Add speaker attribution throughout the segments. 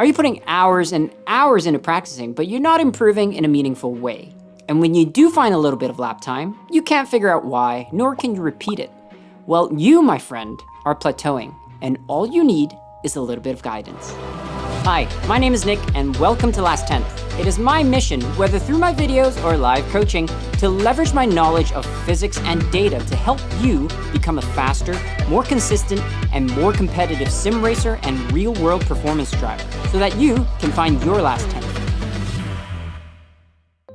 Speaker 1: Are you putting hours and hours into practicing, but you're not improving in a meaningful way? And when you do find a little bit of lap time, you can't figure out why, nor can you repeat it. Well, you, my friend, are plateauing, and all you need is a little bit of guidance. Hi, my name is Nick, and welcome to Last 10th. It is my mission, whether through my videos or live coaching, to leverage my knowledge of physics and data to help you become a faster, more consistent, and more competitive sim racer and real-world performance driver, so that you can find your last 10th.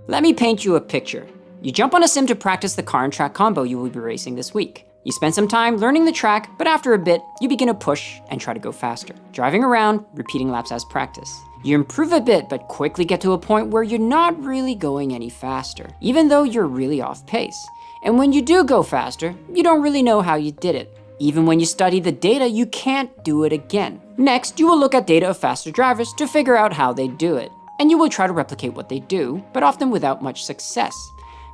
Speaker 1: Let me paint you a picture. You jump on a sim to practice the car and track combo you will be racing this week. You spend some time learning the track, but after a bit, you begin to push and try to go faster. Driving around, repeating laps as practice. You improve a bit, but quickly get to a point where you're not really going any faster, even though you're really off pace. And when you do go faster, you don't really know how you did it. Even when you study the data, you can't do it again. Next, you will look at data of faster drivers to figure out how they do it. And you will try to replicate what they do, but often without much success.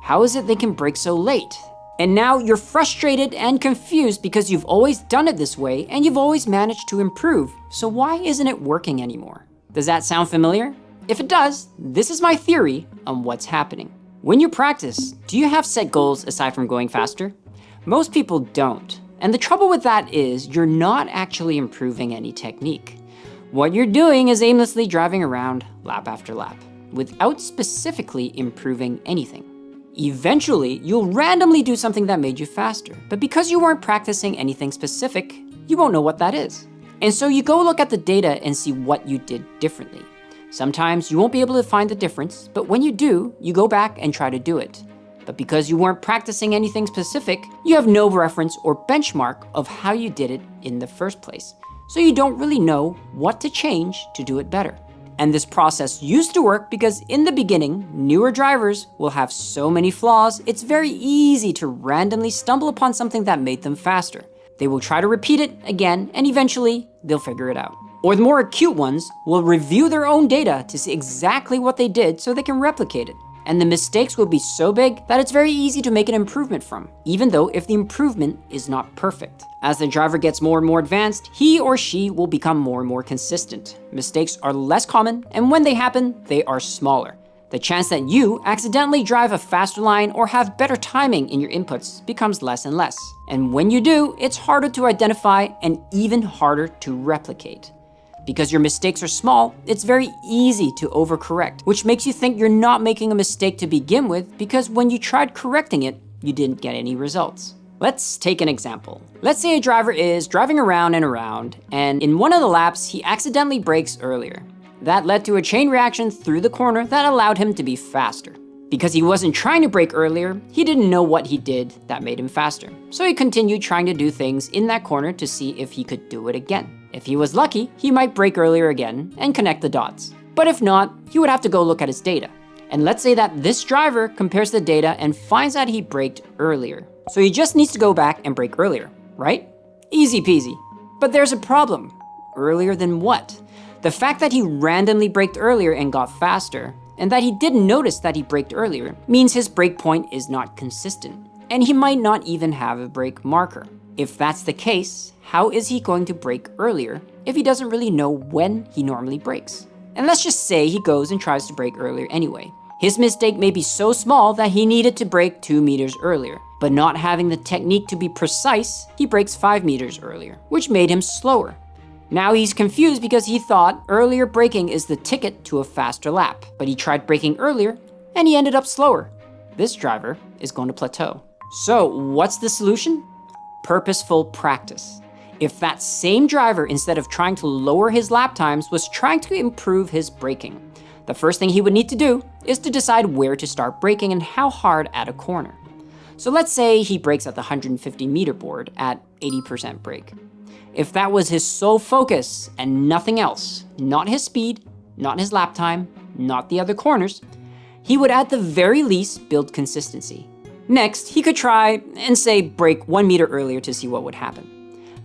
Speaker 1: How is it they can brake so late? And now you're frustrated and confused because you've always done it this way and you've always managed to improve. So why isn't it working anymore? Does that sound familiar? If it does, this is my theory on what's happening. When you practice, do you have set goals aside from going faster? Most people don't. And the trouble with that is you're not actually improving any technique. What you're doing is aimlessly driving around lap after lap without specifically improving anything. Eventually, you'll randomly do something that made you faster, but because you weren't practicing anything specific, you won't know what that is. And so you go look at the data and see what you did differently. Sometimes you won't be able to find the difference, but when you do, you go back and try to do it. But because you weren't practicing anything specific, you have no reference or benchmark of how you did it in the first place. So you don't really know what to change to do it better. And this process used to work because in the beginning, newer drivers will have so many flaws, it's very easy to randomly stumble upon something that made them faster. They will try to repeat it again, and eventually they'll figure it out. Or the more acute ones will review their own data to see exactly what they did so they can replicate it. And the mistakes will be so big that it's very easy to make an improvement from, even though if the improvement is not perfect. As the driver gets more and more advanced, he or she will become more and more consistent. Mistakes are less common, and when they happen, they are smaller. The chance that you accidentally drive a faster line or have better timing in your inputs becomes less and less. And when you do, it's harder to identify and even harder to replicate. Because your mistakes are small, it's very easy to overcorrect, which makes you think you're not making a mistake to begin with because when you tried correcting it, you didn't get any results. Let's take an example. Let's say a driver is driving around and around, and in one of the laps, he accidentally brakes earlier. That led to a chain reaction through the corner that allowed him to be faster. Because he wasn't trying to brake earlier, he didn't know what he did that made him faster. So he continued trying to do things in that corner to see if he could do it again. If he was lucky, he might brake earlier again and connect the dots. But if not, he would have to go look at his data. And let's say that this driver compares the data and finds that he braked earlier. So he just needs to go back and brake earlier, right? Easy peasy. But there's a problem. Earlier than what? The fact that he randomly braked earlier and got faster, and that he didn't notice that he braked earlier, means his brake point is not consistent. And he might not even have a brake marker. If that's the case, how is he going to brake earlier if he doesn't really know when he normally brakes? And let's just say he goes and tries to brake earlier anyway. His mistake may be so small that he needed to brake 2 meters earlier, but not having the technique to be precise, he brakes 5 meters earlier, which made him slower. Now he's confused because he thought earlier braking is the ticket to a faster lap, but he tried braking earlier and he ended up slower. This driver is going to plateau. So what's the solution? Purposeful practice. If that same driver, instead of trying to lower his lap times, was trying to improve his braking, the first thing he would need to do is to decide where to start braking and how hard at a corner. So let's say he brakes at the 150 meter board at 80% brake. If that was his sole focus and nothing else, not his speed, not his lap time, not the other corners, he would at the very least build consistency. Next, he could try and say brake 1 meter earlier to see what would happen.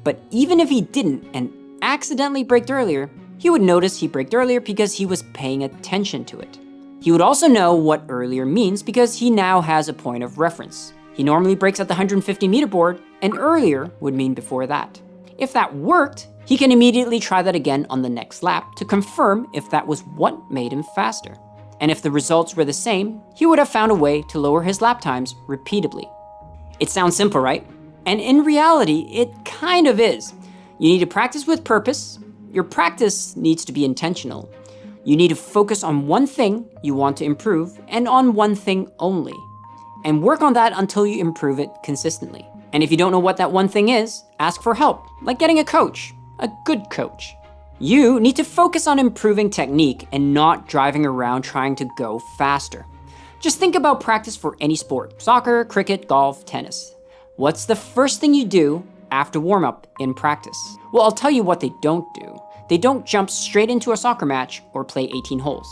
Speaker 1: But even if he didn't and accidentally braked earlier, he would notice he braked earlier because he was paying attention to it. He would also know what earlier means because he now has a point of reference. He normally brakes at the 150 meter board, and earlier would mean before that. If that worked, he can immediately try that again on the next lap to confirm if that was what made him faster. And if the results were the same, he would have found a way to lower his lap times repeatedly. It sounds simple, right? And in reality, it kind of is. You need to practice with purpose. Your practice needs to be intentional. You need to focus on one thing you want to improve and on one thing only. And work on that until you improve it consistently. And if you don't know what that one thing is, ask for help, like getting a coach, a good coach. You need to focus on improving technique and not driving around trying to go faster. Just think about practice for any sport: soccer, cricket, golf, tennis. What's the first thing you do after warm-up in practice? Well, I'll tell you what they don't do. They don't jump straight into a soccer match or play 18 holes.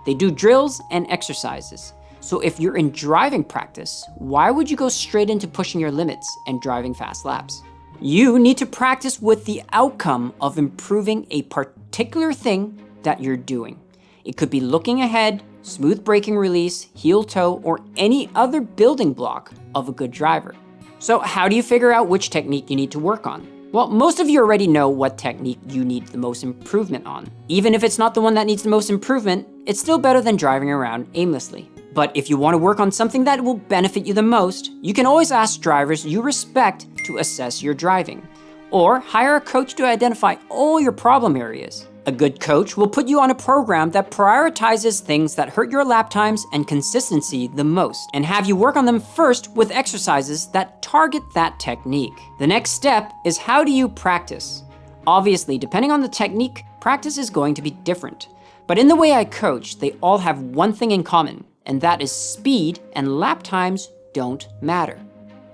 Speaker 1: They do drills and exercises. So if you're in driving practice, why would you go straight into pushing your limits and driving fast laps? You need to practice with the outcome of improving a particular thing that you're doing. It could be looking ahead, smooth braking release, heel toe, or any other building block of a good driver. So how do you figure out which technique you need to work on? Well, most of you already know what technique you need the most improvement on. Even if it's not the one that needs the most improvement, it's still better than driving around aimlessly. But if you want to work on something that will benefit you the most, you can always ask drivers you respect to assess your driving, or hire a coach to identify all your problem areas. A good coach will put you on a program that prioritizes things that hurt your lap times and consistency the most, and have you work on them first with exercises that target that technique. The next step is, how do you practice? Obviously, depending on the technique, practice is going to be different. But in the way I coach, they all have one thing in common, and that is speed and lap times don't matter.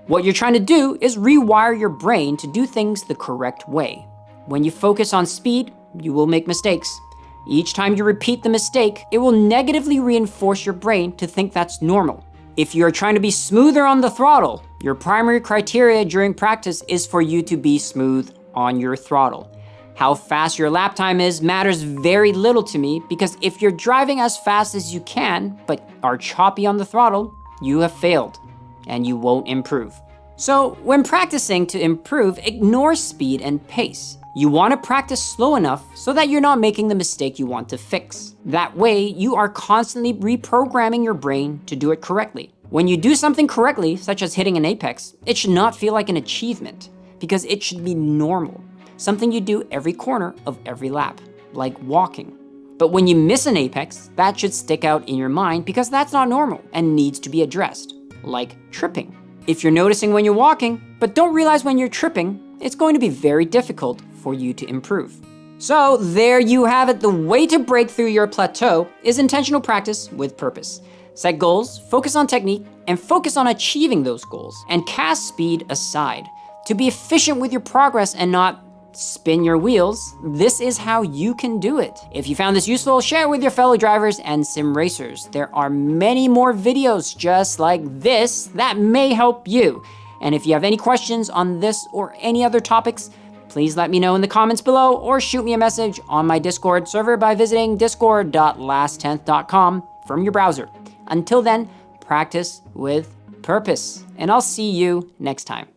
Speaker 1: What you're trying to do is rewire your brain to do things the correct way. When you focus on speed, you will make mistakes. Each time you repeat the mistake, it will negatively reinforce your brain to think that's normal. If you're trying to be smoother on the throttle, your primary criteria during practice is for you to be smooth on your throttle. How fast your lap time is matters very little to me, because if you're driving as fast as you can, but are choppy on the throttle, you have failed and you won't improve. So when practicing to improve, ignore speed and pace. You want to practice slow enough so that you're not making the mistake you want to fix. That way, you are constantly reprogramming your brain to do it correctly. When you do something correctly, such as hitting an apex, it should not feel like an achievement, because it should be normal. Something you do every corner of every lap, like walking. But when you miss an apex, that should stick out in your mind, because that's not normal and needs to be addressed, like tripping. If you're noticing when you're walking, but don't realize when you're tripping, it's going to be very difficult for you to improve. So there you have it. The way to break through your plateau is intentional practice with purpose. Set goals, focus on technique, and focus on achieving those goals, and cast speed aside. To be efficient with your progress and not spin your wheels, this is how you can do it. If you found this useful, share it with your fellow drivers and sim racers. There are many more videos just like this that may help you. And if you have any questions on this or any other topics, please let me know in the comments below, or shoot me a message on my Discord server by visiting discord.lasttenth.com from your browser. Until then, practice with purpose, and I'll see you next time.